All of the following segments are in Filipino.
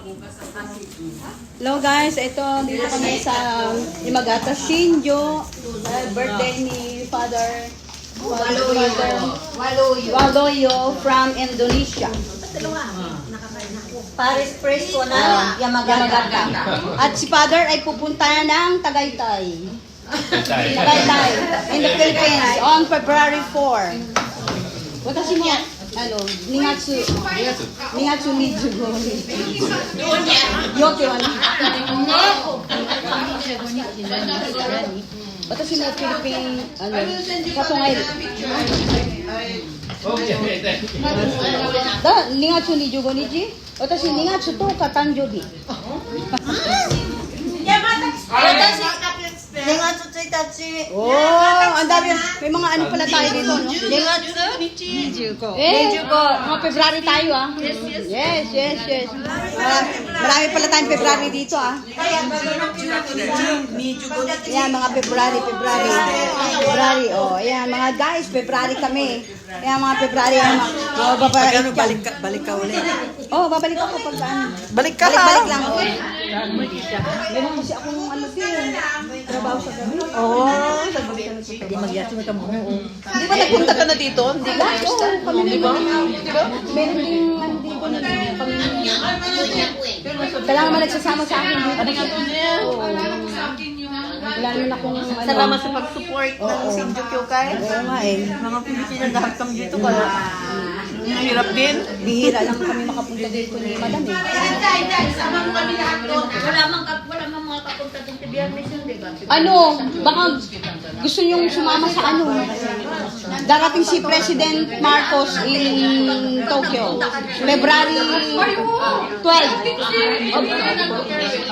Hello guys, ito dito kami sa Imagata Shinjo, birthday ni Father Waloyo from Indonesia. Paris Presko na Yamagata. At si Father ay pupunta ng Tagaytay in the Philippines on February 4. Watashi mo Nihatsu ni Jugo ni Yoke wa Watashi no Philippine Katongay da 2月25日私2月10日誕生日Dengatsu 1日 Oh, ang dami. May mga ano pala tayo dito, no? Dengatsu 25 Mga February tayo, ah. Yes. Marami pala tayong February dito, ah. Ayan, mga February. Oh, ayan, mga guys, February kami. Ayan, mga February. Balik ka ulit. Oh, babalik ako pag ano. Balik ka Balik lang, oh. Meron kasi akong ano din. Trabaho sa gabi. Oo. Hindi mag-yaso na kamo. Di ba nagpunta ka na dito? Hindi ka? Oo, kami naman. Meron din ano dito na pamilya. Kailangan naman nagsasama sa akin dito. Oo. Wala naman akong ano. Salamat sa pag-support ng Shinjo Kyokai. Oo nga eh. Mga Pilipino lahat kami dito kaya. Ang hirap din. Bihira lang kami makapunta dito ni Madam eh. Wala mang mga kapunta doon sa Biyernes yun, di ba? Ano, baka gusto niyong sumama sa ano. Darating si President Marcos in Tokyo. February 12.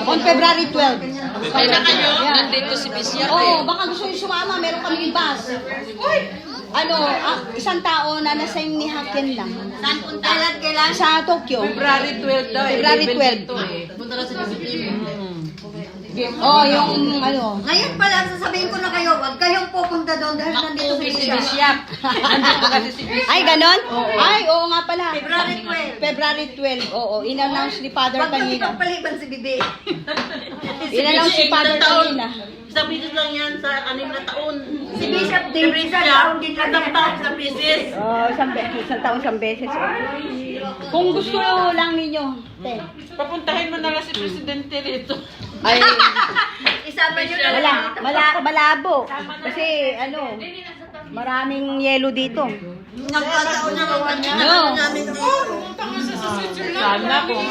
On February 12. Kaya kayo, nandito si Bisya. Oo, baka gusto niyo sumama. Meron kaming bus. Ano, isang tao na nasayang ni Haken lang. Saan punta? Kailan? Sa Tokyo. February 12 daw. February 12. Punta na sa Pilipinas. Oh, yung ano. Ngayon pa lang, sasabihin ko na kayo, huwag kayong pupunta doon dahil nandito Si si Bisya. Bisya. Ay, ganon? Ay, oo nga pala. February 12. February 12, oo. In-announce ni Father Huwag nang kanina. ipagpaliban si Bibi. In-announce si Father kanina. Sa bisis lang yan sa 6 na taon. Si Bishop din, isang taon din lang yan. Sa bisis. Oh, isang taon, isang beses. Oh. Kung gusto lang ninyo. Te. Papuntahin mo na lang si Presidente rito. Ay, Isama nyo na lang. malabo. Kasi, ano, maraming yelo dito. Nagkataon na naman No. namin dito. Sana kung